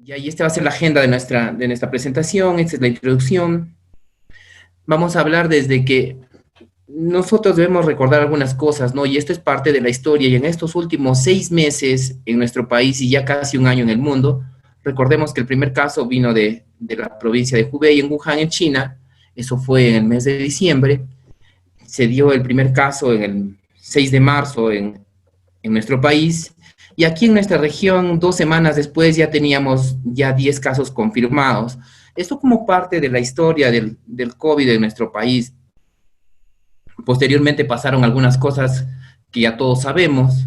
Y esta va a ser la agenda de nuestra presentación. Esta es la introducción. Vamos a hablar desde que nosotros debemos recordar algunas cosas, ¿no? Y esto es parte de la historia. Y en estos últimos 6 meses en nuestro país y ya casi un año en el mundo, recordemos que el primer caso vino de la provincia de Hubei, en Wuhan, en China. Eso fue en el mes de diciembre. Se dio el primer caso en el 6 de marzo en nuestro país. Y aquí en nuestra región, 2 semanas después, ya teníamos 10 casos confirmados. Esto como parte de la historia del COVID en nuestro país. Posteriormente pasaron algunas cosas que ya todos sabemos.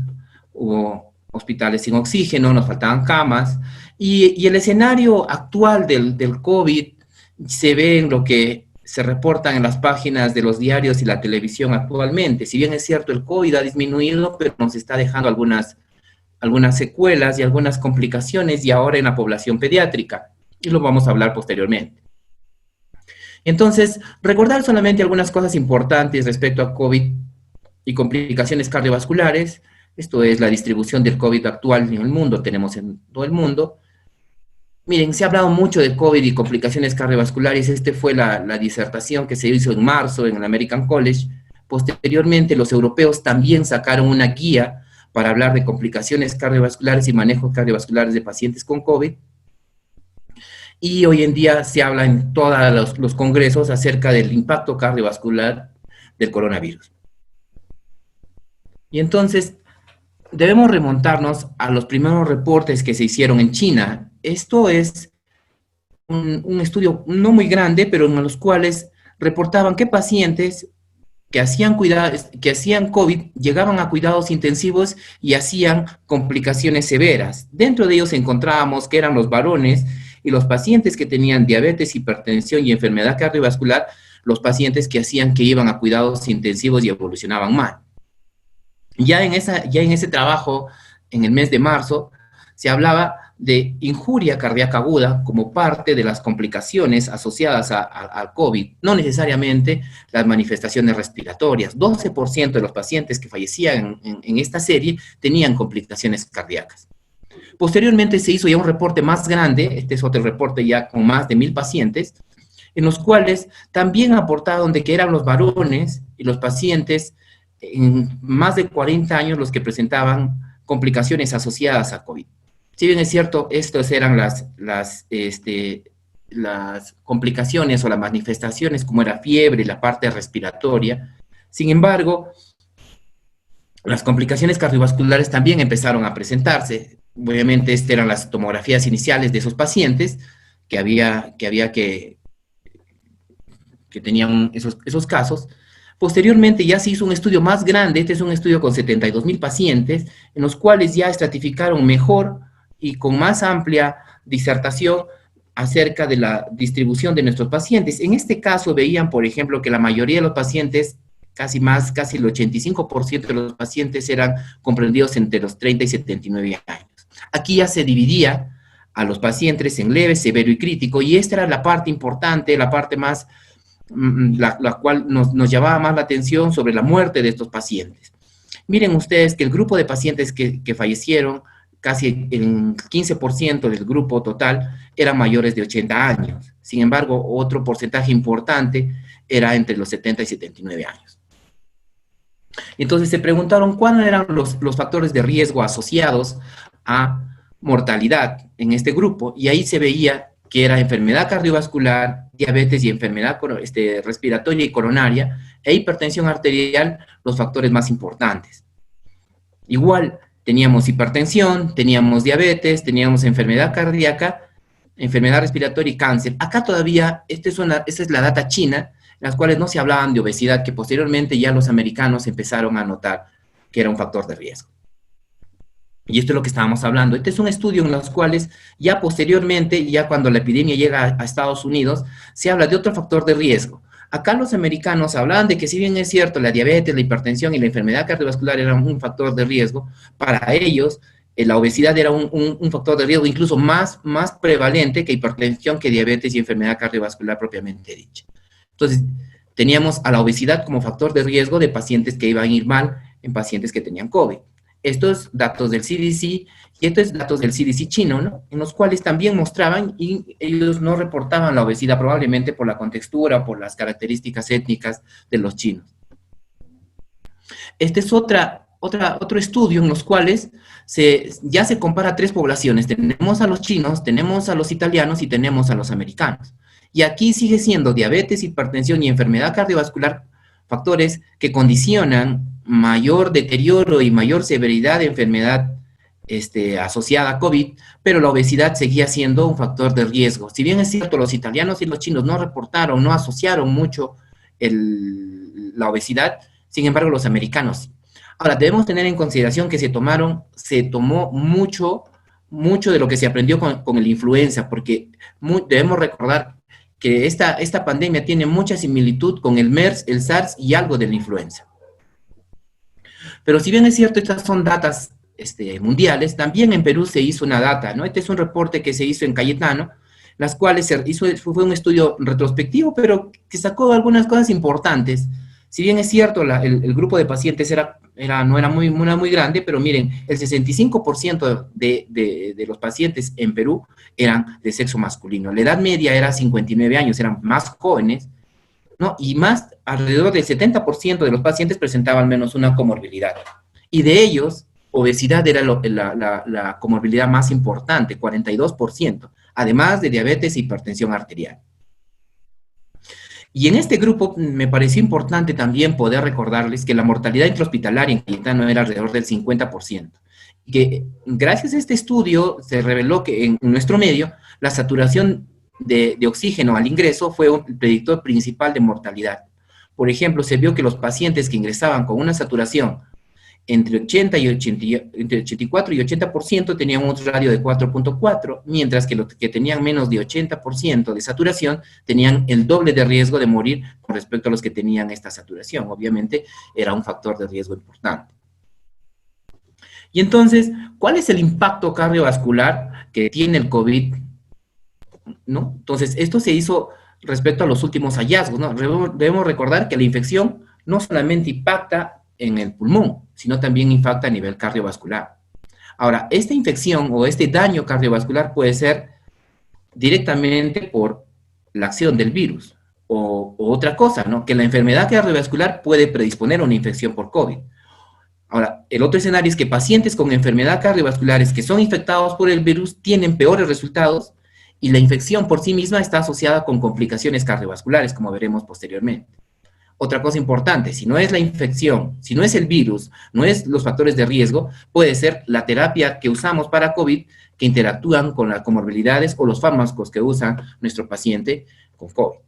Hubo hospitales sin oxígeno, nos faltaban camas. Y el escenario actual del COVID se ve en lo que se reportan en las páginas de los diarios y la televisión actualmente. Si bien es cierto, el COVID ha disminuido, pero nos está dejando algunas secuelas y algunas complicaciones, y ahora en la población pediátrica, y lo vamos a hablar posteriormente. Entonces, recordar solamente algunas cosas importantes respecto a COVID y complicaciones cardiovasculares. Esto es la distribución del COVID actual en el mundo, tenemos en todo el mundo. Miren, se ha hablado mucho de COVID y complicaciones cardiovasculares. Fue la disertación que se hizo en marzo en el American College. Posteriormente, los europeos también sacaron una guía para hablar de complicaciones cardiovasculares y manejos cardiovasculares de pacientes con COVID. Y hoy en día se habla en todos los congresos acerca del impacto cardiovascular del coronavirus. Y entonces, debemos remontarnos a los primeros reportes que se hicieron en China. Esto es un estudio no muy grande, pero en los cuales reportaban que pacientes que hacían COVID, llegaban a cuidados intensivos y hacían complicaciones severas. Dentro de ellos encontrábamos que eran los varones y los pacientes que tenían diabetes, hipertensión y enfermedad cardiovascular, los pacientes que iban a cuidados intensivos y evolucionaban mal. Ya en ese trabajo, en el mes de marzo, se hablaba de injuria cardíaca aguda como parte de las complicaciones asociadas al COVID, no necesariamente las manifestaciones respiratorias. 12% de los pacientes que fallecían en esta serie tenían complicaciones cardíacas. Posteriormente se hizo ya un reporte más grande, este es otro reporte ya con más de 1,000 pacientes, en los cuales también aportaron de que eran los varones y los pacientes en más de 40 años los que presentaban complicaciones asociadas a COVID. Si bien es cierto, estas eran las complicaciones o las manifestaciones, como era fiebre y la parte respiratoria. Sin embargo, las complicaciones cardiovasculares también empezaron a presentarse. Obviamente, estas eran las tomografías iniciales de esos pacientes que tenían esos casos. Posteriormente ya se hizo un estudio más grande. Este es un estudio con 72,000 pacientes, en los cuales ya estratificaron mejor y con más amplia disertación acerca de la distribución de nuestros pacientes. En este caso veían, por ejemplo, que la mayoría de los pacientes, casi el 85% de los pacientes eran comprendidos entre los 30 y 79 años. Aquí ya se dividía a los pacientes en leve, severo y crítico, y esta era la parte importante, la parte más, la cual nos llamaba más la atención sobre la muerte de estos pacientes. Miren ustedes que el grupo de pacientes que fallecieron, casi el 15% del grupo total, eran mayores de 80 años. Sin embargo, otro porcentaje importante era entre los 70 y 79 años. Entonces se preguntaron cuáles eran los factores de riesgo asociados a mortalidad en este grupo, y ahí se veía que era enfermedad cardiovascular, diabetes y enfermedad respiratoria y coronaria, e hipertensión arterial, los factores más importantes. Igual, teníamos hipertensión, teníamos diabetes, teníamos enfermedad cardíaca, enfermedad respiratoria y cáncer. Acá todavía, esta es la data china, en las cuales no se hablaban de obesidad, que posteriormente ya los americanos empezaron a notar que era un factor de riesgo. Y esto es lo que estábamos hablando. Este es un estudio en los cuales ya posteriormente, ya cuando la epidemia llega a Estados Unidos, se habla de otro factor de riesgo. Acá los americanos hablaban de que, si bien es cierto, la diabetes, la hipertensión y la enfermedad cardiovascular eran un factor de riesgo, para ellos la obesidad era un factor de riesgo incluso más prevalente que hipertensión, que diabetes y enfermedad cardiovascular propiamente dicha. Entonces, teníamos a la obesidad como factor de riesgo de pacientes que iban a ir mal en pacientes que tenían COVID. estos datos del CDC y estos datos del CDC chino, ¿no? En los cuales también mostraban y ellos no reportaban la obesidad probablemente por la contextura, por las características étnicas de los chinos. Este es otro estudio en los cuales ya se compara tres poblaciones. Tenemos a los chinos, tenemos a los italianos y tenemos a los americanos. Y aquí sigue siendo diabetes, hipertensión y enfermedad cardiovascular factores que condicionan mayor deterioro y mayor severidad de enfermedad asociada a COVID, pero la obesidad seguía siendo un factor de riesgo. Si bien es cierto, los italianos y los chinos no reportaron, no asociaron mucho la obesidad, sin embargo, los americanos. Ahora, debemos tener en consideración que se tomó mucho de lo que se aprendió con el influenza, porque debemos recordar que esta pandemia tiene mucha similitud con el MERS, el SARS y algo de la influenza. Pero si bien es cierto, estas son datas mundiales, también en Perú se hizo una data, ¿no? Este es un reporte que se hizo en Cayetano, las cuales fue un estudio retrospectivo, pero que sacó algunas cosas importantes. Si bien es cierto, el grupo de pacientes no era muy grande, pero miren, el 65% de los pacientes en Perú eran de sexo masculino. La edad media era 59 años, eran más jóvenes, ¿no? Y alrededor del 70% de los pacientes presentaban al menos una comorbilidad. Y de ellos, obesidad era la comorbilidad más importante, 42%, además de diabetes e hipertensión arterial. Y en este grupo me pareció importante también poder recordarles que la mortalidad intrahospitalaria en Cayetano era alrededor del 50%. Y que gracias a este estudio se reveló que en nuestro medio la saturación de oxígeno al ingreso fue un predictor principal de mortalidad. Por ejemplo, se vio que los pacientes que ingresaban con una saturación entre 84 y 80% tenían un radio de 4.4, mientras que los que tenían menos de 80% de saturación tenían el doble de riesgo de morir con respecto a los que tenían esta saturación. Obviamente era un factor de riesgo importante. Y entonces, ¿cuál es el impacto cardiovascular que tiene el COVID? ¿No? Entonces, esto se hizo respecto a los últimos hallazgos, ¿no? Debemos recordar que la infección no solamente impacta en el pulmón, sino también impacta a nivel cardiovascular. Ahora, esta infección o este daño cardiovascular puede ser directamente por la acción del virus o otra cosa, ¿no? Que la enfermedad cardiovascular puede predisponer a una infección por COVID. Ahora, el otro escenario es que pacientes con enfermedad cardiovasculares que son infectados por el virus tienen peores resultados y la infección por sí misma está asociada con complicaciones cardiovasculares, como veremos posteriormente. Otra cosa importante, si no es la infección, si no es el virus, no es los factores de riesgo, puede ser la terapia que usamos para COVID que interactúan con las comorbilidades o los fármacos que usa nuestro paciente con COVID.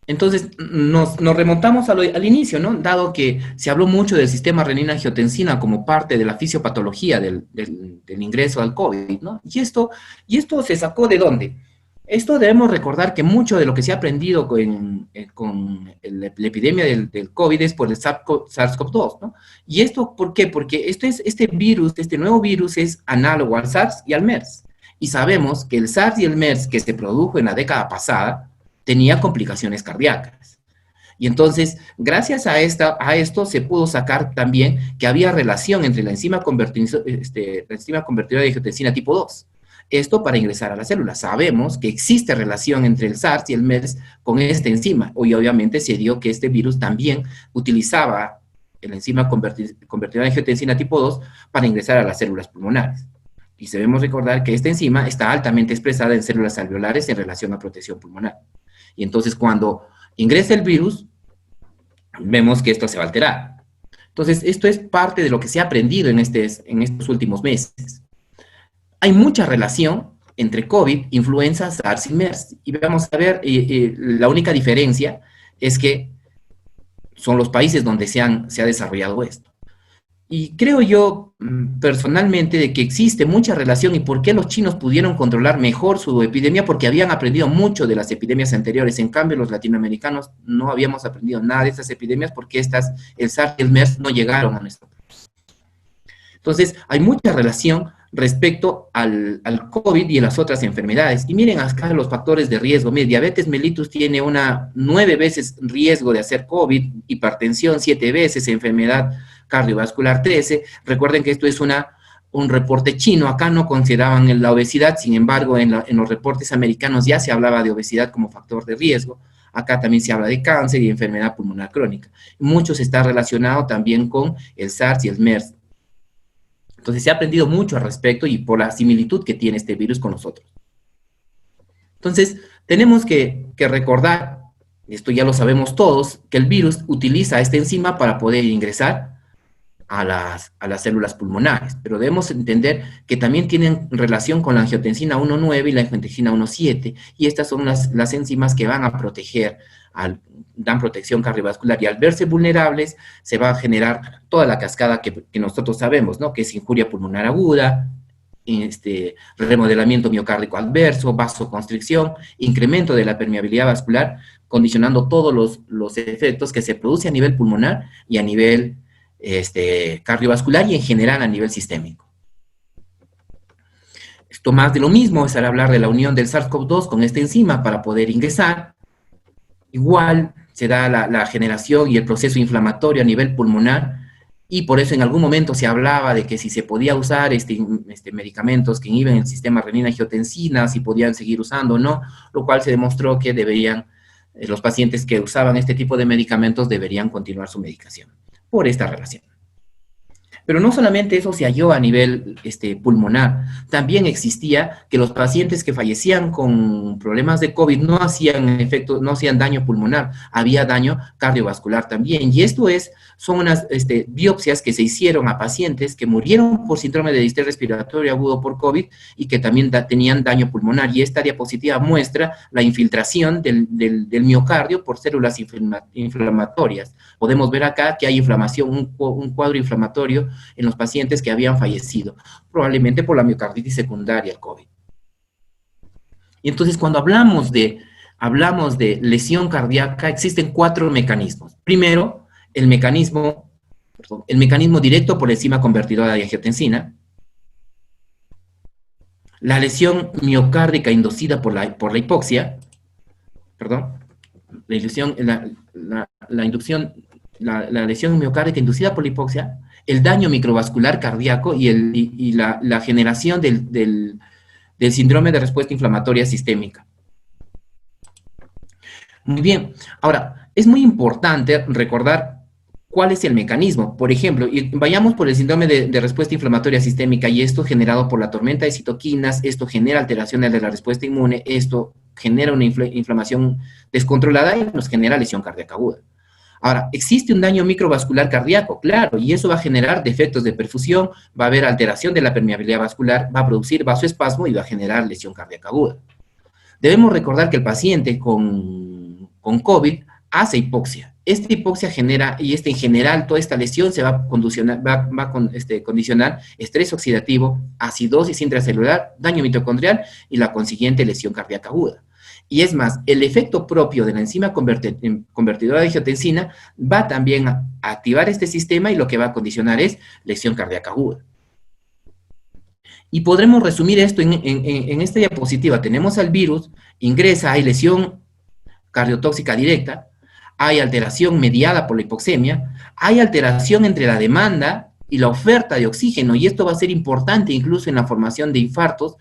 Entonces, nos remontamos al inicio, ¿no? Dado que se habló mucho del sistema renina-angiotensina como parte de la fisiopatología del ingreso al COVID, ¿no? Y esto se sacó ¿de dónde? Esto debemos recordar que mucho de lo que se ha aprendido con la epidemia del COVID es por el SARS-CoV-2, ¿no? ¿Y esto por qué? Porque este nuevo virus es análogo al SARS y al MERS. Y sabemos que el SARS y el MERS que se produjo en la década pasada tenía complicaciones cardíacas. Y entonces, gracias a esto se pudo sacar también que había relación entre la enzima convertidora de angiotensina tipo 2. Esto para ingresar a la célula. Sabemos que existe relación entre el SARS y el MERS con esta enzima. Y obviamente se dio que este virus también utilizaba la enzima convertidora de angiotensina tipo 2 para ingresar a las células pulmonares. Y debemos recordar que esta enzima está altamente expresada en células alveolares en relación a protección pulmonar. Y entonces cuando ingresa el virus, vemos que esto se va a alterar. Entonces, esto es parte de lo que se ha aprendido en estos últimos meses. Hay mucha relación entre COVID, influenza, SARS y MERS. Y vamos a ver, la única diferencia es que son los países donde se ha desarrollado esto. Y creo yo, personalmente, de que existe mucha relación y por qué los chinos pudieron controlar mejor su epidemia, porque habían aprendido mucho de las epidemias anteriores. En cambio, los latinoamericanos no habíamos aprendido nada de estas epidemias porque el SARS y el MERS no llegaron a nuestro país. Entonces, hay mucha relación respecto al COVID y a las otras enfermedades. Y miren acá los factores de riesgo. Miren, diabetes mellitus tiene 9 veces riesgo de hacer COVID, hipertensión 7 veces, enfermedad cardiovascular 13. Recuerden que esto es un reporte chino, acá no consideraban la obesidad, sin embargo, en los reportes americanos ya se hablaba de obesidad como factor de riesgo. Acá también se habla de cáncer y enfermedad pulmonar crónica. Muchos está relacionado también con el SARS y el MERS. Entonces se ha aprendido mucho al respecto y por la similitud que tiene este virus con nosotros. Entonces, tenemos que recordar, esto ya lo sabemos todos, que el virus utiliza esta enzima para poder ingresar a las células pulmonares, pero debemos entender que también tienen relación con la angiotensina 1,9 y la angiotensina 1,7, y estas son las enzimas que van a proteger, dan protección cardiovascular, y al verse vulnerables se va a generar toda la cascada que nosotros sabemos, ¿no? Que es injuria pulmonar aguda, remodelamiento miocárdico adverso, vasoconstricción, incremento de la permeabilidad vascular, condicionando todos los efectos que se producen a nivel pulmonar y a nivel cardiovascular y en general a nivel sistémico. Esto más de lo mismo es al hablar de la unión del SARS-CoV-2 con esta enzima para poder ingresar. Igual se da la generación y el proceso inflamatorio a nivel pulmonar, y por eso en algún momento se hablaba de que si se podía usar medicamentos que inhiben el sistema renina-angiotensina, si podían seguir usando o no, lo cual se demostró que deberían, los pacientes que usaban este tipo de medicamentos deberían continuar su medicación por esta relación. Pero no solamente eso se halló a nivel pulmonar, también existía que los pacientes que fallecían con problemas de COVID no hacían daño pulmonar, había daño cardiovascular también. Y esto son unas biopsias que se hicieron a pacientes que murieron por síndrome de distrés respiratorio agudo por COVID y que también tenían daño pulmonar. Y esta diapositiva muestra la infiltración del miocardio por células inflamatorias. Podemos ver acá que hay inflamación, un cuadro inflamatorio en los pacientes que habían fallecido, probablemente por la miocarditis secundaria al COVID. Y entonces, cuando hablamos de lesión cardíaca, existen 4 mecanismos. Primero, el mecanismo directo por la enzima convertidora de angiotensina, la lesión miocárdica inducida por la hipoxia, la lesión miocárdica inducida por la hipoxia, el daño microvascular cardíaco y la generación del síndrome de respuesta inflamatoria sistémica. Muy bien, ahora, es muy importante recordar cuál es el mecanismo. Por ejemplo, vayamos por el síndrome de respuesta inflamatoria sistémica, y esto generado por la tormenta de citoquinas, esto genera alteraciones de la respuesta inmune, esto genera una inflamación descontrolada y nos genera lesión cardíaca aguda. Ahora, existe un daño microvascular cardíaco, claro, y eso va a generar defectos de perfusión, va a haber alteración de la permeabilidad vascular, va a producir vasoespasmo y va a generar lesión cardíaca aguda. Debemos recordar que el paciente con COVID hace hipoxia. Esta hipoxia genera, y en general, toda esta lesión se va a condicionar estrés oxidativo, acidosis intracelular, daño mitocondrial y la consiguiente lesión cardíaca aguda. Y es más, el efecto propio de la enzima convertidora de angiotensina va también a activar este sistema, y lo que va a condicionar es lesión cardíaca aguda. Y podremos resumir esto en esta diapositiva. Tenemos al virus, ingresa, hay lesión cardiotóxica directa, hay alteración mediada por la hipoxemia, hay alteración entre la demanda y la oferta de oxígeno, y esto va a ser importante incluso en la formación de infartos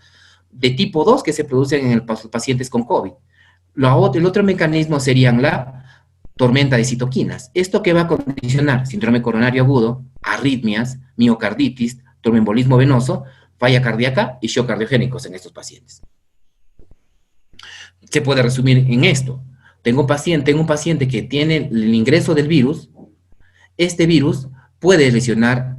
de tipo 2 que se producen en los pacientes con COVID. El otro mecanismo serían la tormenta de citoquinas. Esto que va a condicionar síndrome coronario agudo, arritmias, miocarditis, tromboembolismo venoso, falla cardíaca y shock cardiogénicos en estos pacientes. Se puede resumir en esto. Tengo un paciente que tiene el ingreso del virus. Este virus puede lesionar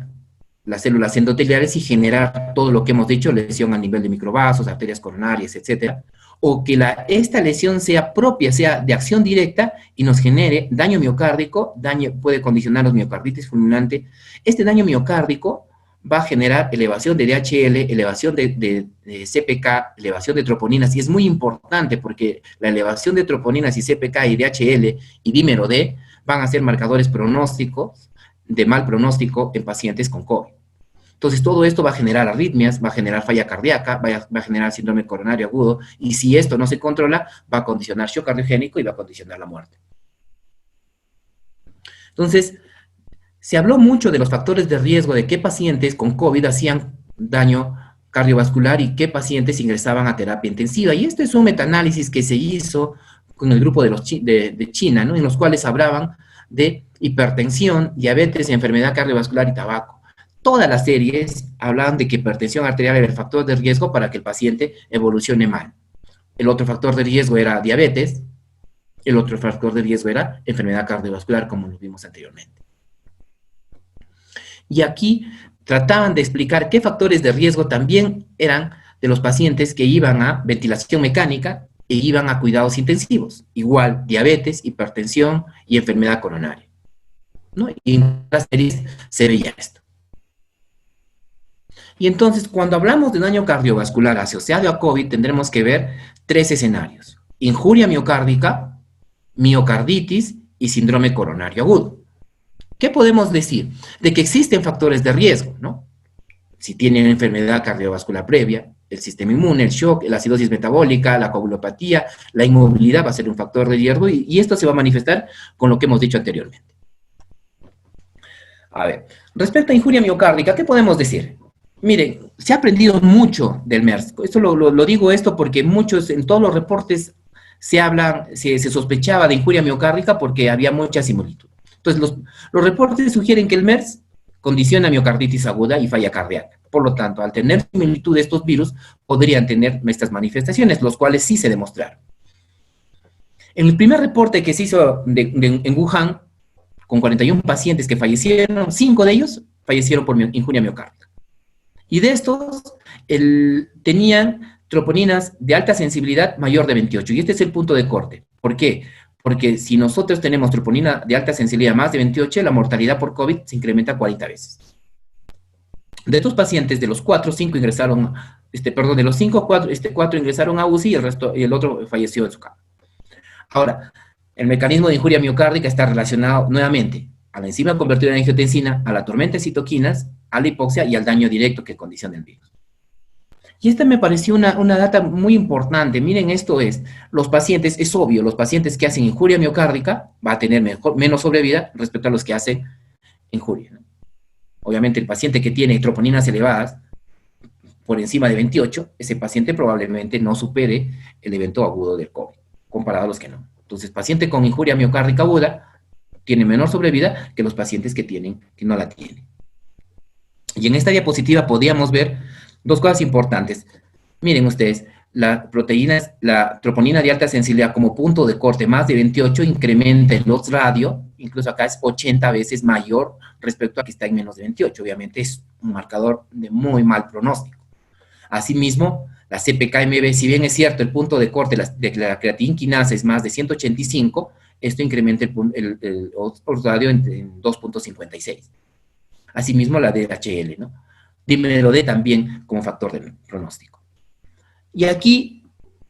las células endoteliales y generar todo lo que hemos dicho, lesión a nivel de microvasos, arterias coronarias, etcétera, o que esta lesión sea propia, sea de acción directa y nos genere daño miocárdico, puede condicionar los miocarditis fulminante. Este daño miocárdico va a generar elevación de DHL, elevación de CPK, elevación de troponinas, y es muy importante porque la elevación de troponinas y CPK y DHL y dímero D van a ser marcadores pronósticos, de mal pronóstico en pacientes con COVID. Entonces, todo esto va a generar arritmias, va a generar falla cardíaca, va a generar síndrome coronario agudo, y si esto no se controla, va a condicionar shock cardiogénico y va a condicionar la muerte. Entonces, Se habló mucho de los factores de riesgo, de qué pacientes con COVID hacían daño cardiovascular y qué pacientes ingresaban a terapia intensiva. Y este es un metaanálisis que se hizo con el grupo de China, ¿no? En los cuales hablaban de hipertensión, diabetes, enfermedad cardiovascular y tabaco. Todas las series hablaban de que hipertensión arterial era el factor de riesgo para que el paciente evolucione mal. El otro factor de riesgo era diabetes, el otro factor de riesgo era enfermedad cardiovascular, como lo vimos anteriormente. Y aquí trataban de explicar qué factores de riesgo también eran de los pacientes que iban a ventilación mecánica e iban a cuidados intensivos. Igual, diabetes, hipertensión y enfermedad coronaria, ¿no? Y en las series se veía esto. Y entonces, cuando hablamos de daño cardiovascular asociado a COVID, tendremos que ver 3 escenarios: injuria miocárdica, miocarditis y síndrome coronario agudo. ¿Qué podemos decir? De que existen factores de riesgo, ¿no? Si tienen enfermedad cardiovascular previa, el sistema inmune, el shock, la acidosis metabólica, la coagulopatía, la inmovilidad va a ser un factor de riesgo y esto se va a manifestar con lo que hemos dicho anteriormente. A ver, respecto a injuria miocárdica, ¿qué podemos decir? Miren, se ha aprendido mucho del MERS. Esto lo digo porque en todos los reportes se sospechaba de injuria miocárdica porque había mucha similitud. Entonces, los reportes sugieren que el MERS condiciona miocarditis aguda y falla cardíaca. Por lo tanto, al tener similitud de estos virus, podrían tener estas manifestaciones, los cuales sí se demostraron. En el primer reporte que se hizo en Wuhan, con 41 pacientes que fallecieron, 5 de ellos fallecieron por injuria miocárdica. Y de estos, tenían troponinas de alta sensibilidad mayor de 28. Y este es el punto de corte. ¿Por qué? Porque si nosotros tenemos troponina de alta sensibilidad más de 28, la mortalidad por COVID se incrementa 40 veces. De estos pacientes, de los 4, 5 ingresaron, de los 5, 4 ingresaron a UCI y el otro falleció en su cama. Ahora, el mecanismo de injuria miocárdica está relacionado nuevamente a la enzima convertida en angiotensina, a la tormenta de citoquinas, a la hipoxia y al daño directo que condiciona el virus. Y esta me pareció una data muy importante. Miren, esto es, los pacientes, es obvio, los pacientes que hacen injuria miocárdica va a tener menos sobrevida respecto a los que hacen injuria, ¿no? Obviamente, el paciente que tiene troponinas elevadas por encima de 28, ese paciente probablemente no supere el evento agudo del COVID, comparado a los que no. Entonces, paciente con injuria miocárdica aguda tiene menor sobrevida que los pacientes que no la tienen. Y en esta diapositiva podíamos ver 2 cosas importantes. Miren ustedes, la troponina de alta sensibilidad como punto de corte más de 28 incrementa el odds radio, incluso acá es 80 veces mayor respecto a que está en menos de 28. Obviamente es un marcador de muy mal pronóstico. Asimismo, la CPK-MB, si bien es cierto, el punto de corte de la creatinina quinasa es más de 185, esto incrementa el odds radio en 2.56. Asimismo, la DHL, ¿no? Dímero D también como factor de pronóstico. Y aquí,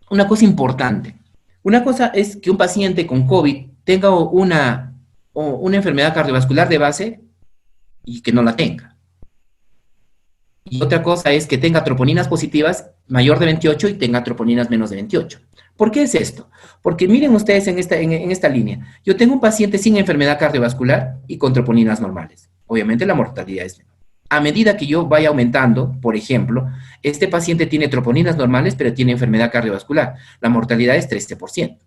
una cosa importante. Una cosa es que un paciente con COVID tenga una enfermedad cardiovascular de base y que no la tenga. Y otra cosa es que tenga troponinas positivas mayor de 28 y tenga troponinas menos de 28. ¿Por qué es esto? Porque miren ustedes en esta línea. Yo tengo un paciente sin enfermedad cardiovascular y con troponinas normales. Obviamente la mortalidad es menor. A medida que yo vaya aumentando, por ejemplo, este paciente tiene troponinas normales, pero tiene enfermedad cardiovascular. La mortalidad es 13%.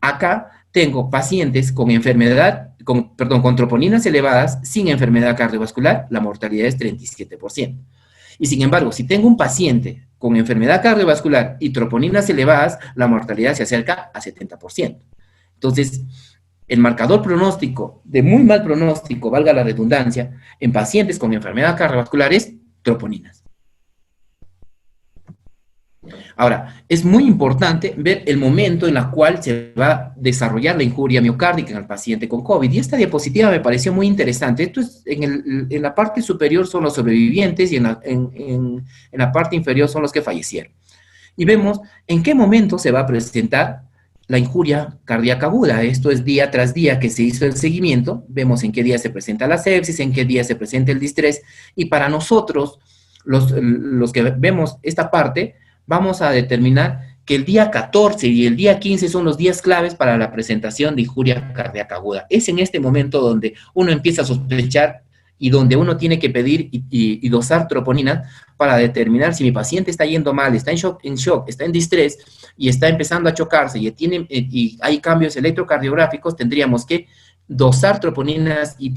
Acá tengo pacientes con con troponinas elevadas, sin enfermedad cardiovascular, la mortalidad es 37%. Y sin embargo, si tengo un paciente con enfermedad cardiovascular y troponinas elevadas, la mortalidad se acerca a 70%. Entonces, el marcador pronóstico, de muy mal pronóstico, valga la redundancia, en pacientes con enfermedad cardiovascular es troponinas. Ahora, es muy importante ver el momento en el cual se va a desarrollar la injuria miocárdica en el paciente con COVID. Y esta diapositiva me pareció muy interesante. Esto es, en la parte superior son los sobrevivientes y en la parte inferior son los que fallecieron. Y vemos en qué momento se va a presentar la injuria cardíaca aguda. Esto es día tras día que se hizo el seguimiento. Vemos en qué día se presenta la sepsis, en qué día se presenta el distrés. Y para nosotros, los que vemos esta parte, vamos a determinar que el día 14 y el día 15 son los días claves para la presentación de injuria cardíaca aguda. Es en este momento donde uno empieza a sospechar y donde uno tiene que pedir y dosar troponinas para determinar si mi paciente está yendo mal, está en shock, está en distrés y está empezando a chocarse y hay cambios electrocardiográficos. Tendríamos que dosar troponinas y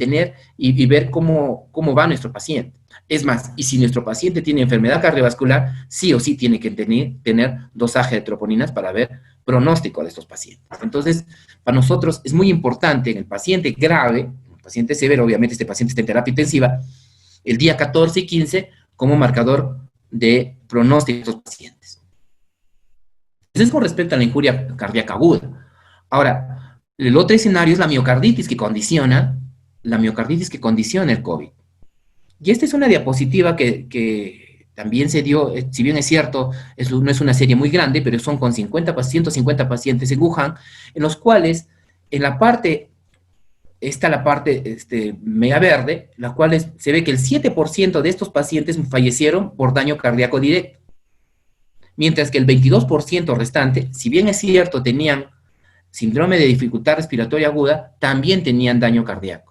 ver cómo va nuestro paciente. Es más, y si nuestro paciente tiene enfermedad cardiovascular, sí o sí tiene que tener dosaje de troponinas para ver pronóstico de estos pacientes. Entonces, para nosotros es muy importante en el paciente grave, en el paciente severo, obviamente este paciente está en terapia intensiva, el día 14 y 15 como marcador de pronóstico de estos pacientes. Eso es con respecto a la injuria cardíaca aguda. Ahora, el otro escenario es la miocarditis que condiciona el COVID. Y esta es una diapositiva que también se dio, si bien es cierto, no es una serie muy grande, pero son con 150 pacientes en Wuhan, en los cuales, en la parte, está la parte media verde, la cual se ve que el 7% de estos pacientes fallecieron por daño cardíaco directo, mientras que el 22% restante, si bien es cierto, tenían síndrome de dificultad respiratoria aguda, también tenían daño cardíaco.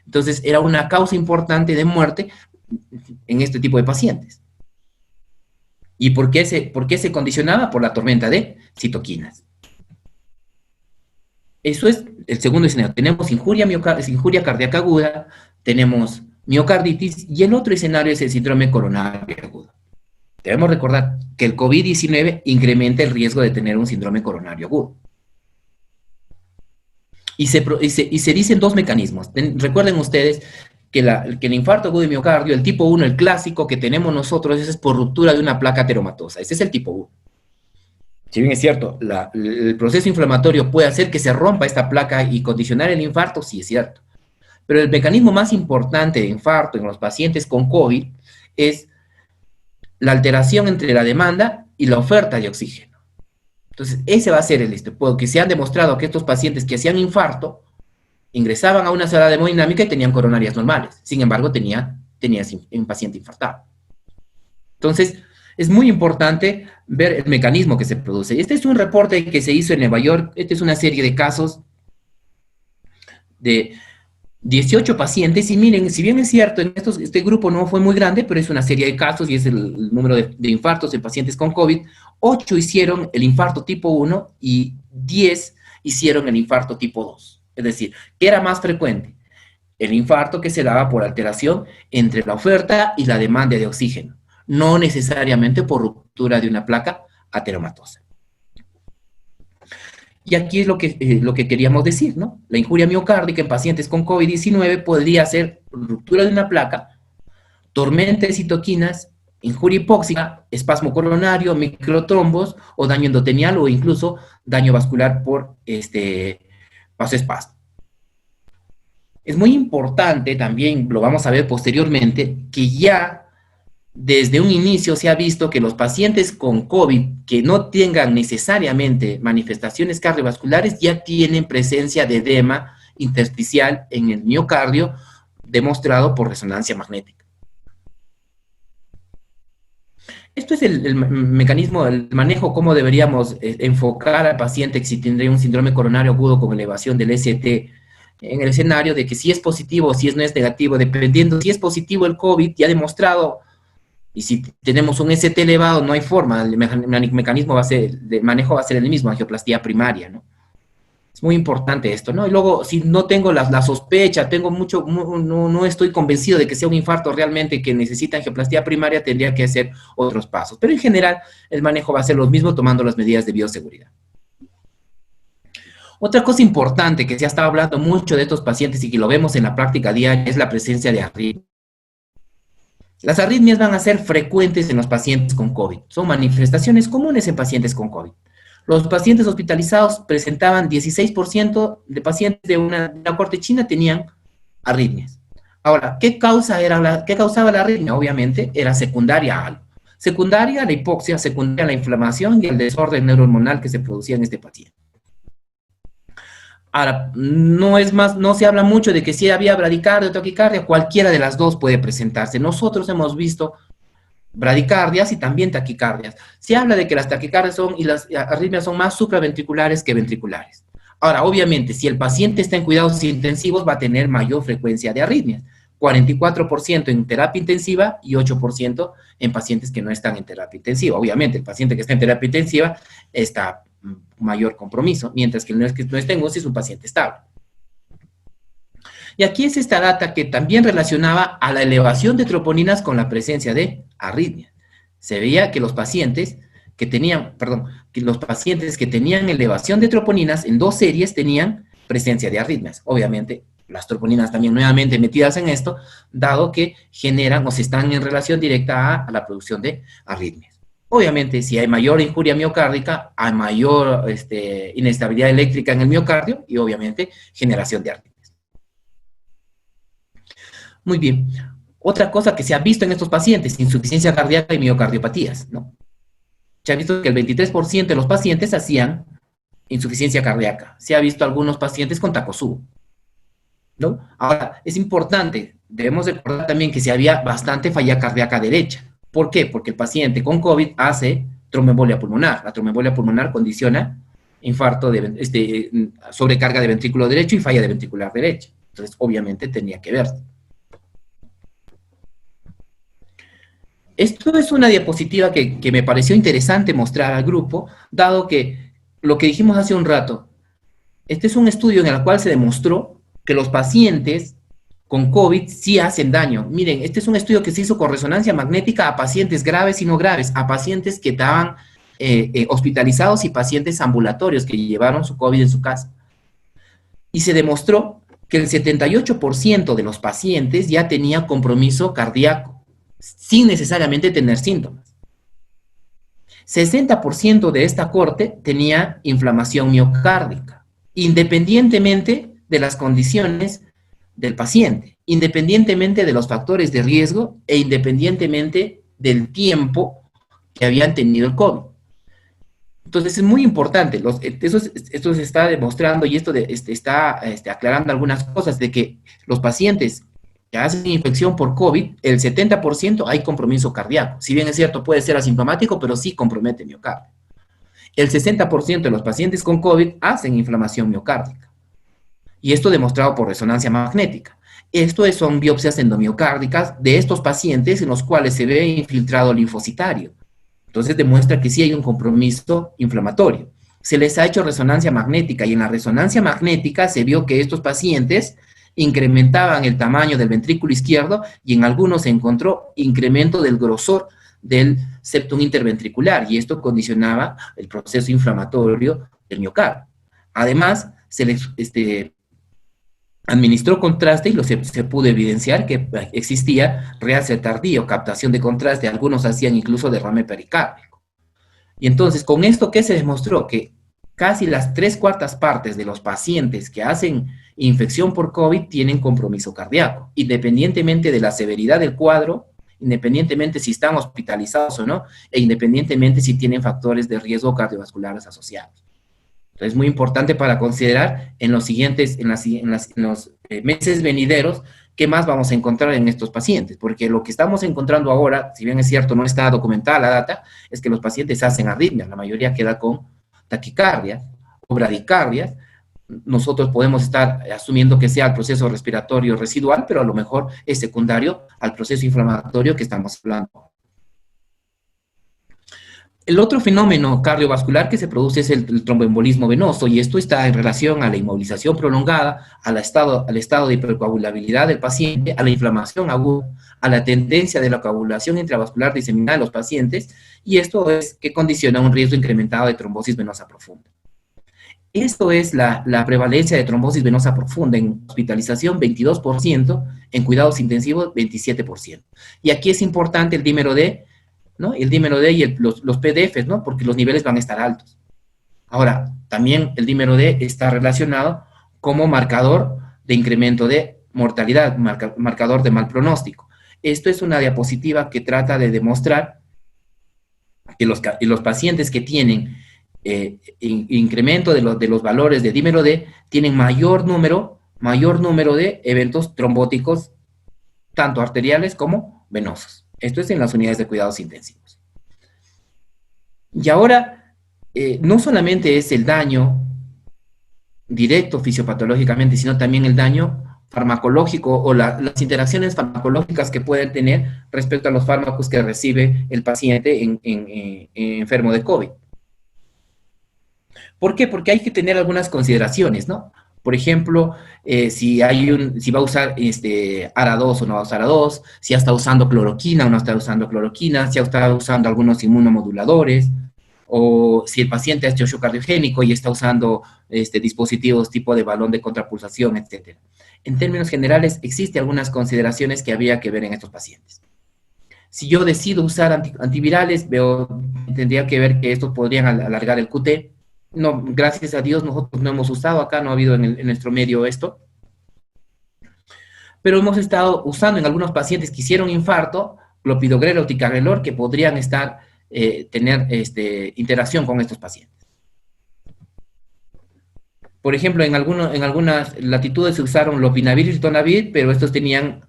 Entonces, era una causa importante de muerte en este tipo de pacientes. ¿Y por qué se condicionaba? Por la tormenta de citoquinas. Eso es el segundo escenario. Tenemos injuria cardíaca aguda, tenemos miocarditis, y el otro escenario es el síndrome coronario agudo. Debemos recordar que el COVID-19 incrementa el riesgo de tener un síndrome coronario agudo. Y se dicen dos mecanismos. Recuerden ustedes que el infarto agudo de miocardio, el tipo 1, el clásico que tenemos nosotros, ese es por ruptura de una placa ateromatosa. Ese es el tipo 1. Si bien es cierto, el proceso inflamatorio puede hacer que se rompa esta placa y condicionar el infarto, sí es cierto. Pero el mecanismo más importante de infarto en los pacientes con COVID es la alteración entre la demanda y la oferta de oxígeno. Entonces, ese va a ser porque se han demostrado que estos pacientes que hacían infarto ingresaban a una sala de hemodinámica y tenían coronarias normales. Sin embargo, tenía un paciente infartado. Entonces, es muy importante ver el mecanismo que se produce. Este es un reporte que se hizo en Nueva York. Esta es una serie de casos de 18 pacientes. Y miren, si bien es cierto, este grupo no fue muy grande, pero es una serie de casos y es el número de infartos en pacientes con COVID. 8 hicieron el infarto tipo 1 y 10 hicieron el infarto tipo 2. Es decir, ¿qué era más frecuente? El infarto que se daba por alteración entre la oferta y la demanda de oxígeno, no necesariamente por ruptura de una placa ateromatosa. Y aquí es lo que queríamos decir, ¿no? La injuria miocárdica en pacientes con COVID-19 podría ser ruptura de una placa, tormenta de citoquinas, injuria hipóxica, espasmo coronario, microtrombos o daño endotelial o incluso daño vascular por vasoespasmo. Es muy importante también, lo vamos a ver posteriormente, que ya desde un inicio se ha visto que los pacientes con COVID que no tengan necesariamente manifestaciones cardiovasculares ya tienen presencia de edema intersticial en el miocardio demostrado por resonancia magnética. Esto es el mecanismo, el manejo, cómo deberíamos enfocar al paciente si tendría un síndrome coronario agudo con elevación del ST en el escenario de que si es positivo o si no es negativo, dependiendo si es positivo el COVID, ya demostrado, y si tenemos un ST elevado, no hay forma, el mecanismo de manejo va a ser el mismo, angioplastía primaria, ¿no? Es muy importante esto, ¿no? Y luego, si no tengo la sospecha, no estoy convencido de que sea un infarto realmente que necesita angioplastía primaria, tendría que hacer otros pasos. Pero en general, el manejo va a ser lo mismo tomando las medidas de bioseguridad. Otra cosa importante que se ha estado hablando mucho de estos pacientes y que lo vemos en la práctica diaria es la presencia de arritmias. Las arritmias van a ser frecuentes en los pacientes con COVID. Son manifestaciones comunes en pacientes con COVID. Los pacientes hospitalizados presentaban 16% de pacientes de una corte china tenían arritmias. Ahora, ¿qué causaba la arritmia? Obviamente era secundaria a algo. Secundaria a la hipoxia, secundaria a la inflamación y al desorden neurohormonal que se producía en este paciente. Ahora, no se habla mucho de que si había bradicardia o taquicardia, cualquiera de las dos puede presentarse. Nosotros hemos visto bradicardias y también taquicardias. Se habla de que las taquicardias y las arritmias son más supraventriculares que ventriculares. Ahora, obviamente, si el paciente está en cuidados intensivos, va a tener mayor frecuencia de arritmias. 44% en terapia intensiva y 8% en pacientes que no están en terapia intensiva. Obviamente, el paciente que está en terapia intensiva está mayor compromiso, mientras que no está en UCI es un paciente estable. Y aquí es esta data que también relacionaba a la elevación de troponinas con la presencia de arritmia. Se veía que los pacientes que tenían elevación de troponinas en 2 series tenían presencia de arritmias. Obviamente, las troponinas también nuevamente metidas en esto, dado que generan o se están en relación directa a la producción de arritmias. Obviamente, si hay mayor injuria miocárdica, hay mayor inestabilidad eléctrica en el miocardio y obviamente generación de arritmias. Muy bien. Otra cosa que se ha visto en estos pacientes, insuficiencia cardíaca y miocardiopatías, ¿no? Se ha visto que el 23% de los pacientes hacían insuficiencia cardíaca. Se ha visto algunos pacientes con Takotsubo, ¿no? Ahora, es importante, debemos recordar también que si había bastante falla cardíaca derecha. ¿Por qué? Porque el paciente con COVID hace tromboembolia pulmonar. La tromboembolia pulmonar condiciona infarto, sobrecarga de ventrículo derecho y falla de ventricular derecha. Entonces, obviamente, tenía que verse. Esto es una diapositiva que me pareció interesante mostrar al grupo, dado que lo que dijimos hace un rato, este es un estudio en el cual se demostró que los pacientes con COVID sí hacen daño. Miren, este es un estudio que se hizo con resonancia magnética a pacientes graves y no graves, a pacientes que estaban hospitalizados y pacientes ambulatorios que llevaron su COVID en su casa. Y se demostró que el 78% de los pacientes ya tenía compromiso cardíaco, sin necesariamente tener síntomas. 60% de esta corte tenía inflamación miocárdica, independientemente de las condiciones del paciente, independientemente de los factores de riesgo e independientemente del tiempo que habían tenido el COVID. Entonces es muy importante, esto se está demostrando y esto está aclarando algunas cosas de que los pacientes que hacen infección por COVID, el 70% hay compromiso cardíaco. Si bien es cierto, puede ser asintomático, pero sí compromete miocardio. El 60% de los pacientes con COVID hacen inflamación miocárdica. Y esto demostrado por resonancia magnética. Esto son biopsias endomiocárdicas de estos pacientes en los cuales se ve infiltrado linfocitario. Entonces demuestra que sí hay un compromiso inflamatorio. Se les ha hecho resonancia magnética y en la resonancia magnética se vio que estos pacientes incrementaban el tamaño del ventrículo izquierdo y en algunos se encontró incremento del grosor del septum interventricular y esto condicionaba el proceso inflamatorio del miocardio. Además, se les administró contraste y se pudo evidenciar que existía realce tardío, captación de contraste, algunos hacían incluso derrame pericárdico. Y entonces, con esto, ¿qué se demostró? Que casi las 3/4 partes de los pacientes que hacen infección por COVID tienen compromiso cardíaco, independientemente de la severidad del cuadro, independientemente si están hospitalizados o no, e independientemente si tienen factores de riesgo cardiovasculares asociados. Entonces, es muy importante para considerar en los meses venideros qué más vamos a encontrar en estos pacientes, porque lo que estamos encontrando ahora, si bien es cierto, no está documentada la data, es que los pacientes hacen arritmias, la mayoría queda con taquicardias o bradicardias. Nosotros podemos estar asumiendo que sea el proceso respiratorio residual, pero a lo mejor es secundario al proceso inflamatorio que estamos hablando. El otro fenómeno cardiovascular que se produce es el tromboembolismo venoso, y esto está en relación a la inmovilización prolongada, al estado de hipercoagulabilidad del paciente, a la inflamación aguda, a la tendencia de la coagulación intravascular diseminada de los pacientes, y esto es que condiciona un riesgo incrementado de trombosis venosa profunda. Esto es la prevalencia de trombosis venosa profunda en hospitalización, 22%, en cuidados intensivos, 27%. Y aquí es importante el dímero D, ¿no? El dímero D y los PDFs, ¿no? Porque los niveles van a estar altos. Ahora, también el dímero D está relacionado como marcador de incremento de mortalidad, marcador de mal pronóstico. Esto es una diapositiva que trata de demostrar que los pacientes que tienen incremento de los valores de dímero D tienen mayor número de eventos trombóticos, tanto arteriales como venosos. Esto es en las unidades de cuidados intensivos. Y ahora, no solamente es el daño directo fisiopatológicamente, sino también el daño farmacológico o las interacciones farmacológicas que pueden tener respecto a los fármacos que recibe el paciente enfermo de COVID. ¿Por qué? Porque hay que tener algunas consideraciones, ¿no? Por ejemplo, si va a usar ARA2 o no va a usar ARA2, si está usando cloroquina o no está usando cloroquina, si está usando algunos inmunomoduladores, o si el paciente es tiocardiogénico y está usando dispositivos tipo de balón de contrapulsación, etc. En términos generales, existen algunas consideraciones que habría que ver en estos pacientes. Si yo decido usar antivirales, tendría que ver que estos podrían alargar el QT. No, gracias a Dios nosotros no hemos usado acá, no ha habido en nuestro medio esto. Pero hemos estado usando en algunos pacientes que hicieron infarto, clopidogrel o ticagrelor, que podrían tener interacción con estos pacientes. Por ejemplo, en algunas latitudes se usaron lopinavir y ritonavir, pero estos tenían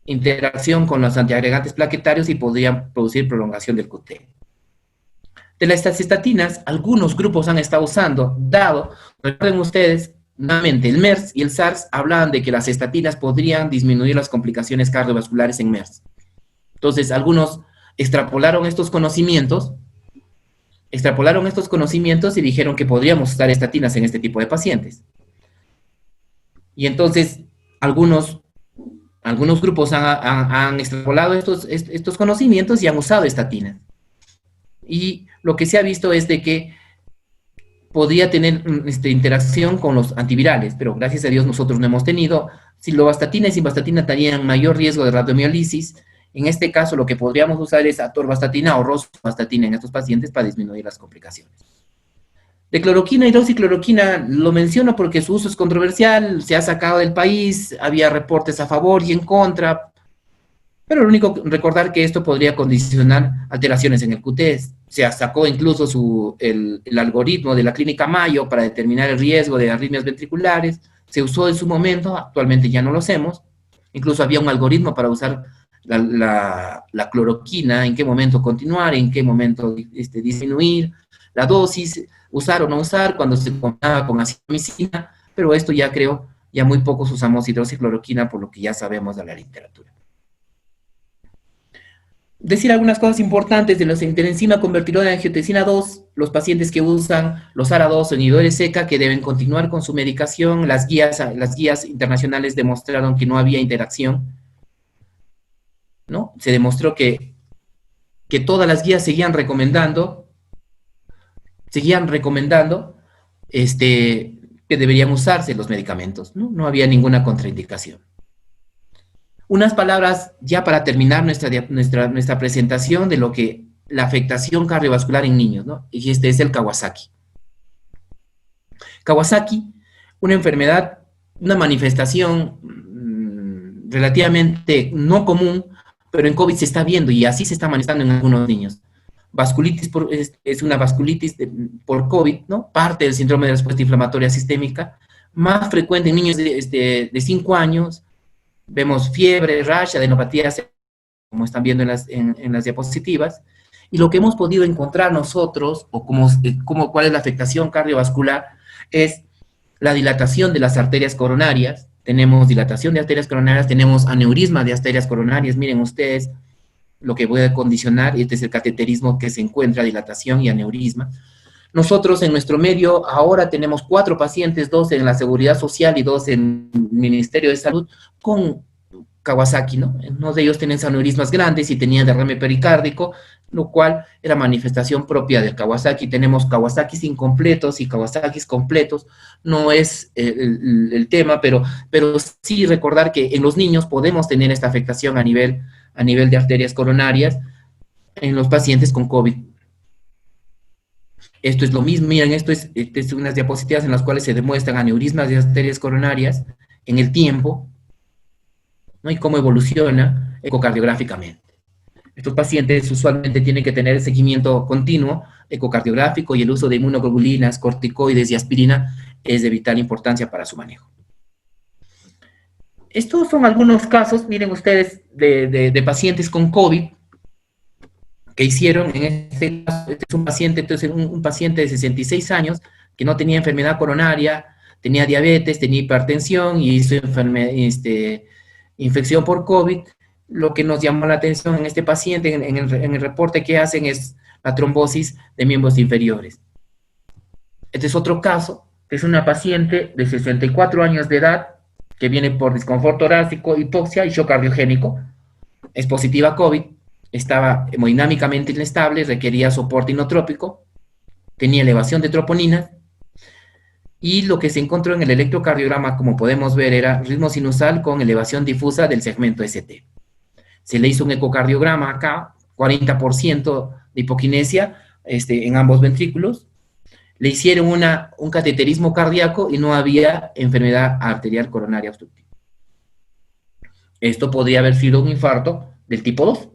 interacción con los antiagregantes plaquetarios y podrían producir prolongación del QT. De las estatinas, algunos grupos han estado usando, recuerden ustedes, nuevamente, el MERS y el SARS hablaban de que las estatinas podrían disminuir las complicaciones cardiovasculares en MERS. Entonces, algunos extrapolaron estos conocimientos y dijeron que podríamos usar estatinas en este tipo de pacientes. Y entonces, algunos grupos han extrapolado estos conocimientos y han usado estatinas. Y lo que se ha visto es de que podría tener interacción con los antivirales, pero gracias a Dios nosotros no hemos tenido. Lovastatina y simvastatina tenían mayor riesgo de radiomiolisis. En este caso, lo que podríamos usar es atorvastatina o rosuvastatina en estos pacientes para disminuir las complicaciones. De cloroquina y doxicloroquina lo menciono porque su uso es controversial, se ha sacado del país, había reportes a favor y en contra, pero lo único, recordar que esto podría condicionar alteraciones en el QT. Se sacó incluso el algoritmo de la clínica Mayo para determinar el riesgo de arritmias ventriculares, se usó en su momento, actualmente ya no lo hacemos, incluso había un algoritmo para usar la cloroquina, en qué momento continuar, en qué momento disminuir la dosis, usar o no usar, cuando se combinaba con acitromicina, pero esto ya creo, ya muy pocos usamos hidroxicloroquina por lo que ya sabemos de la literatura. Decir algunas cosas importantes de la enzima convertidora de angiotensina 2, los pacientes que usan los ARA2 o inhibidores SECA que deben continuar con su medicación, las guías internacionales demostraron que no había interacción, ¿no? Se demostró que todas las guías seguían recomendando que deberían usarse los medicamentos, ¿no? No había ninguna contraindicación. Unas palabras ya para terminar nuestra presentación de lo que la afectación cardiovascular en niños, ¿no? Y este es el Kawasaki. Kawasaki, una enfermedad, una manifestación relativamente no común, pero en COVID se está viendo y así se está manifestando en algunos niños. Vasculitis es una vasculitis por COVID, ¿no? Parte del síndrome de respuesta inflamatoria sistémica, más frecuente en niños de 5 años. Vemos fiebre, rash, adenopatías, como están viendo en las diapositivas. Y lo que hemos podido encontrar nosotros, o cuál es la afectación cardiovascular, es la dilatación de las arterias coronarias. Tenemos dilatación de arterias coronarias, tenemos aneurisma de arterias coronarias. Miren ustedes lo que puede condicionar, y este es el cateterismo que se encuentra, dilatación y aneurisma. Nosotros en nuestro medio ahora tenemos 4 pacientes, 2 en la Seguridad Social y 2 en el Ministerio de Salud, con Kawasaki, ¿no? Uno de ellos tienen aneurismas grandes y tenían derrame pericárdico, lo cual era manifestación propia del Kawasaki. Tenemos Kawasakis incompletos y Kawasakis completos. No es el tema, pero sí recordar que en los niños podemos tener esta afectación a nivel de arterias coronarias en los pacientes con COVID. Esto es lo mismo, miren, esto es unas diapositivas en las cuales se demuestran aneurismas de arterias coronarias en el tiempo, ¿no? Y cómo evoluciona ecocardiográficamente. Estos pacientes usualmente tienen que tener seguimiento continuo ecocardiográfico y el uso de inmunoglobulinas, corticoides y aspirina es de vital importancia para su manejo. Estos son algunos casos, miren ustedes, de pacientes con COVID, que hicieron en este caso, este es un paciente, entonces un paciente de 66 años que no tenía enfermedad coronaria, tenía diabetes, tenía hipertensión y hizo infección por COVID. Lo que nos llamó la atención en este paciente, en el reporte que hacen, es la trombosis de miembros inferiores. Este es otro caso, que es una paciente de 64 años de edad, que viene por disconfort torácico, hipoxia y shock cardiogénico. Es positiva a COVID, estaba hemodinámicamente inestable, requería soporte inotrópico, tenía elevación de troponina, y lo que se encontró en el electrocardiograma, como podemos ver, era ritmo sinusal con elevación difusa del segmento ST. Se le hizo un ecocardiograma acá, 40% de hipoquinesia en ambos ventrículos. Le hicieron un cateterismo cardíaco y no había enfermedad arterial coronaria obstructiva. Esto podría haber sido un infarto del tipo 2,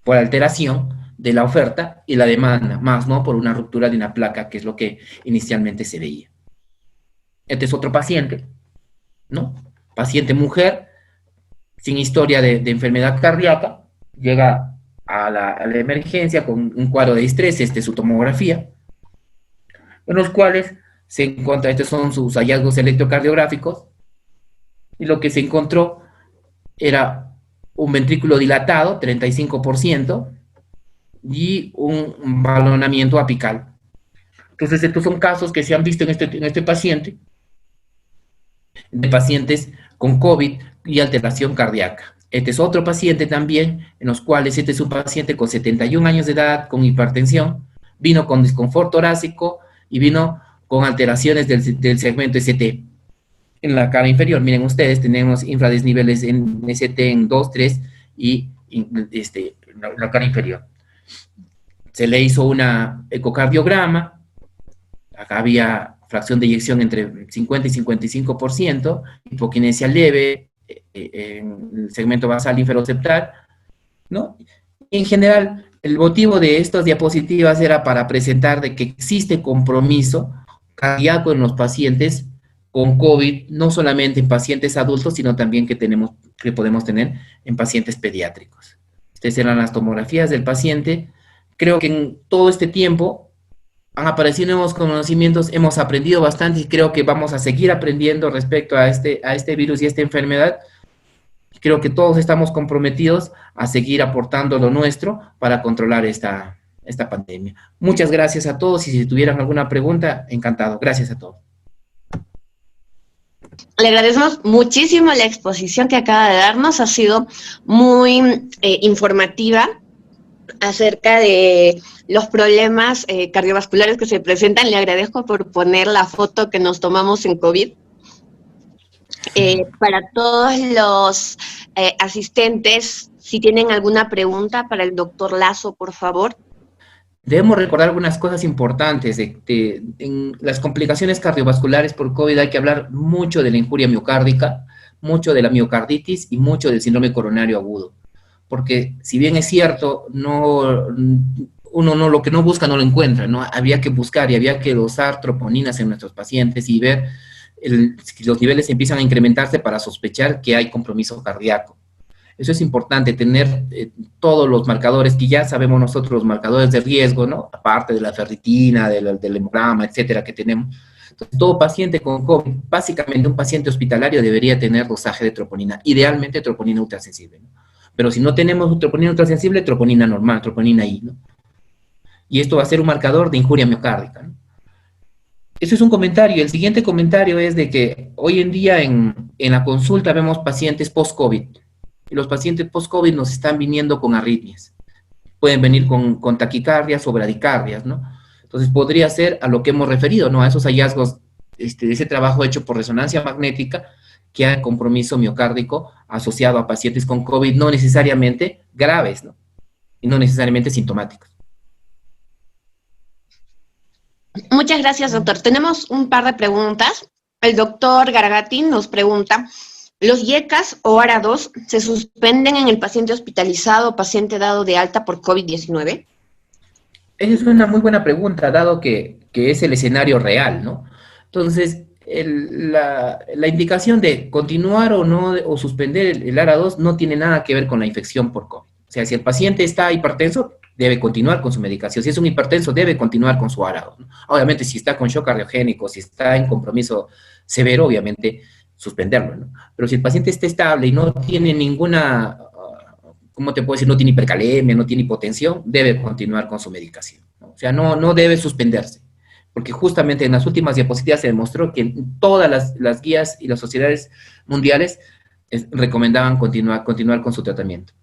por alteración de la oferta y la demanda, más no por una ruptura de una placa, que es lo que inicialmente se veía. Este es otro paciente, ¿no? Paciente mujer, sin historia de enfermedad cardíaca, llega a la emergencia con un cuadro de estrés, esta es su tomografía, en los cuales se encuentra, estos son sus hallazgos electrocardiográficos, y lo que se encontró era un ventrículo dilatado, 35%, y un balonamiento apical. Entonces, estos son casos que se han visto en este paciente, de pacientes con COVID y alteración cardíaca. Este es otro paciente también, en los cuales este es un paciente con 71 años de edad, con hipertensión, vino con disconfort torácico y vino con alteraciones del segmento ST. En la cara inferior, miren ustedes, tenemos infradesniveles en ST en 2, 3 y la cara inferior. Se le hizo una ecocardiograma, acá había fracción de eyección entre 50 y 55%, hipoquinesia leve en el segmento basal inferoseptal, ¿no? En general, el motivo de estas diapositivas era para presentar de que existe compromiso cardíaco en los pacientes con COVID, no solamente en pacientes adultos, sino también que podemos tener en pacientes pediátricos. Estas eran las tomografías del paciente. Creo que en todo este tiempo han aparecido nuevos conocimientos, hemos aprendido bastante y creo que vamos a seguir aprendiendo respecto a este virus y a esta enfermedad. Creo que todos estamos comprometidos a seguir aportando lo nuestro para controlar esta pandemia. Muchas gracias a todos y si tuvieran alguna pregunta, encantado. Gracias a todos. Le agradecemos muchísimo la exposición que acaba de darnos, ha sido muy informativa acerca de los problemas cardiovasculares que se presentan. Le agradezco por poner la foto que nos tomamos en COVID. Para todos los asistentes, si tienen alguna pregunta para el doctor Lazo, por favor. Debemos recordar algunas cosas importantes. En las complicaciones cardiovasculares por COVID hay que hablar mucho de la injuria miocárdica, mucho de la miocarditis y mucho del síndrome coronario agudo. Porque si bien es cierto, uno lo que no busca no lo encuentra, ¿no? Había que buscar y había que dosar troponinas en nuestros pacientes y ver si los niveles empiezan a incrementarse para sospechar que hay compromiso cardíaco. Eso es importante, tener todos los marcadores que ya sabemos nosotros, los marcadores de riesgo, ¿no? Aparte de la ferritina, del hemograma, etcétera, que tenemos. Entonces, todo paciente con COVID, básicamente un paciente hospitalario debería tener dosaje de troponina, idealmente troponina ultrasensible, ¿no? Pero si no tenemos troponina ultrasensible, troponina normal, troponina I, ¿no? Y esto va a ser un marcador de injuria miocárdica, ¿no? Eso es un comentario. El siguiente comentario es de que hoy en día en la consulta vemos pacientes post-COVID. Y los pacientes post-COVID nos están viniendo con arritmias. Pueden venir con taquicardias o bradicardias, ¿no? Entonces podría ser a lo que hemos referido, ¿no? A esos hallazgos de ese trabajo hecho por resonancia magnética, que hay compromiso miocárdico asociado a pacientes con COVID, no necesariamente graves, ¿no? Y no necesariamente sintomáticos. Muchas gracias, doctor. Tenemos un par de preguntas. El doctor Garagati nos pregunta, ¿los IECAS o ARA2 se suspenden en el paciente hospitalizado o paciente dado de alta por COVID-19? Esa es una muy buena pregunta, dado que es el escenario real, ¿no? Entonces, la indicación de continuar o no, o suspender el ARA2 no tiene nada que ver con la infección por COVID. O sea, si el paciente está hipertenso, debe continuar con su medicación. Si es un hipertenso, debe continuar con su arado, ¿no? Obviamente, si está con shock cardiogénico, si está en compromiso severo, obviamente, suspenderlo, ¿no? Pero si el paciente está estable y no tiene ninguna, ¿cómo te puedo decir? No tiene hipercalemia, no tiene hipotensión, debe continuar con su medicación, ¿no? O sea, no debe suspenderse, porque justamente en las últimas diapositivas se demostró que todas las guías y las sociedades mundiales recomendaban continuar con su tratamiento.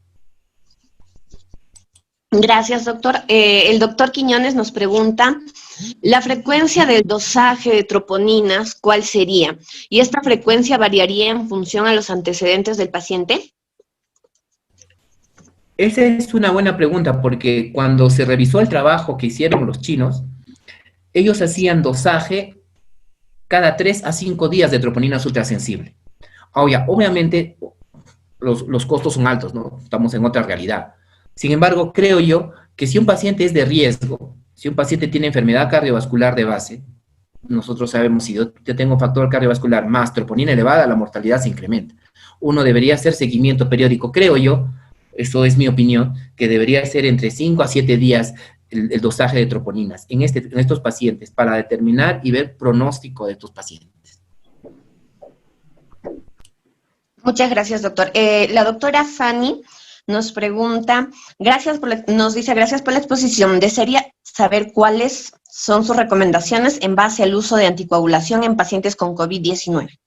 Gracias, doctor. El doctor Quiñones nos pregunta, ¿la frecuencia del dosaje de troponinas cuál sería? ¿Y esta frecuencia variaría en función a los antecedentes del paciente? Esa es una buena pregunta, porque cuando se revisó el trabajo que hicieron los chinos, ellos hacían dosaje cada 3 a 5 días de troponinas ultrasensible. Obviamente, los costos son altos, ¿no? Estamos en otra realidad. Sin embargo, creo yo que si un paciente es de riesgo, si un paciente tiene enfermedad cardiovascular de base, nosotros sabemos, si yo tengo factor cardiovascular más troponina elevada, la mortalidad se incrementa. Uno debería hacer seguimiento periódico, creo yo, eso es mi opinión, que debería ser entre 5 a 7 días el dosaje de troponinas en estos pacientes para determinar y ver pronóstico de estos pacientes. Muchas gracias, doctor. La doctora Fanny nos pregunta, nos dice, gracias por la exposición. Desearía saber cuáles son sus recomendaciones en base al uso de anticoagulación en pacientes con COVID-19.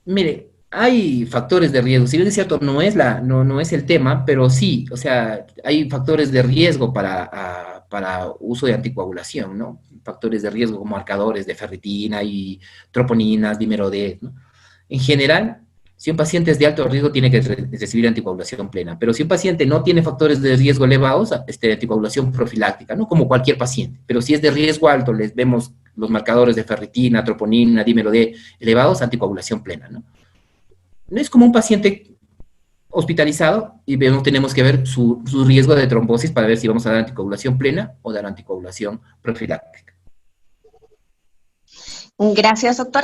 Mire, hay factores de riesgo. Si bien es cierto, no es el tema, pero sí, o sea, hay factores de riesgo para uso de anticoagulación, ¿no? Factores de riesgo como marcadores de ferritina y troponinas, dímero D, ¿no? En general, si un paciente es de alto riesgo, tiene que recibir anticoagulación plena. Pero si un paciente no tiene factores de riesgo elevados, anticoagulación profiláctica, ¿no? Como cualquier paciente. Pero si es de riesgo alto, les vemos los marcadores de ferritina, troponina, dímero D elevados, anticoagulación plena, ¿no? No es como un paciente hospitalizado y tenemos que ver su riesgo de trombosis para ver si vamos a dar anticoagulación plena o dar anticoagulación profiláctica. Gracias, doctor.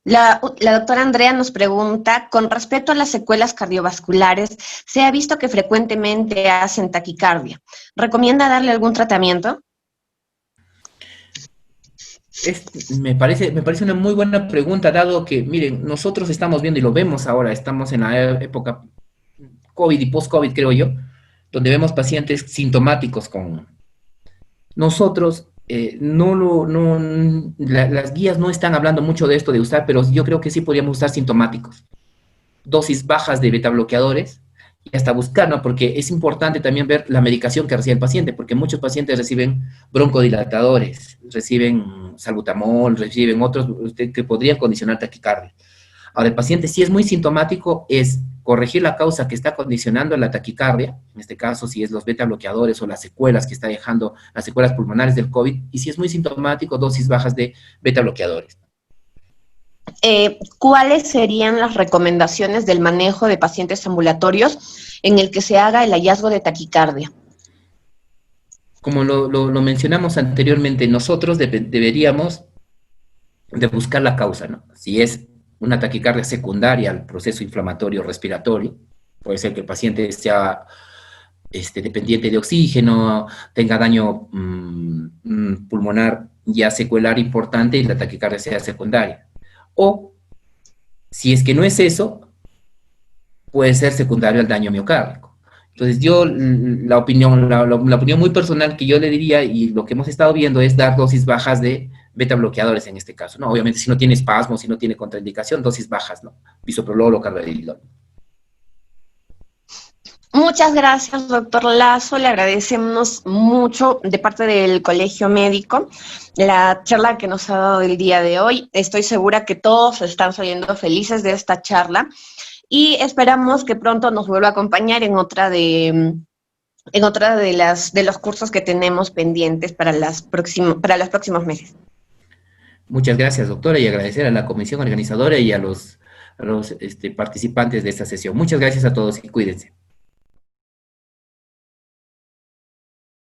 La doctora Andrea nos pregunta, con respecto a las secuelas cardiovasculares, se ha visto que frecuentemente hacen taquicardia. ¿Recomienda darle algún tratamiento? Me parece una muy buena pregunta, dado que, miren, nosotros estamos viendo y lo vemos ahora, estamos en la época COVID y post-COVID, creo yo, donde vemos pacientes sintomáticos con nosotros. Las guías no están hablando mucho de esto de usar, pero yo creo que sí podríamos usar sintomáticos. Dosis bajas de beta bloqueadores y hasta buscar, ¿no? Porque es importante también ver la medicación que recibe el paciente, porque muchos pacientes reciben broncodilatadores, reciben salbutamol, reciben otros que podrían condicionar taquicardia. Ahora, el paciente, si es muy sintomático, es corregir la causa que está condicionando la taquicardia, en este caso, si es los beta bloqueadores o las secuelas que está dejando, las secuelas pulmonares del COVID, y si es muy sintomático, dosis bajas de beta bloqueadores. ¿Cuáles serían las recomendaciones del manejo de pacientes ambulatorios en el que se haga el hallazgo de taquicardia? Como lo mencionamos anteriormente, nosotros deberíamos de buscar la causa, ¿no? Si es una taquicardia secundaria al proceso inflamatorio respiratorio, puede ser que el paciente sea dependiente de oxígeno, tenga daño pulmonar ya secuelar importante y la taquicardia sea secundaria. O, si es que no es eso, puede ser secundario al daño miocárdico. Entonces yo, la opinión muy personal que yo le diría, y lo que hemos estado viendo, es dar dosis bajas de beta bloqueadores en este caso, ¿no? Obviamente si no tiene espasmos, si no tiene contraindicación, dosis bajas, ¿no? Bisoprolol o carvedilol. Muchas gracias, doctor Lazo. Le agradecemos mucho de parte del Colegio Médico la charla que nos ha dado el día de hoy. Estoy segura que todos están saliendo felices de esta charla y esperamos que pronto nos vuelva a acompañar en otra de los cursos que tenemos pendientes para los próximos meses. Muchas gracias, doctora, y agradecer a la comisión organizadora y a los participantes de esta sesión. Muchas gracias a todos y cuídense.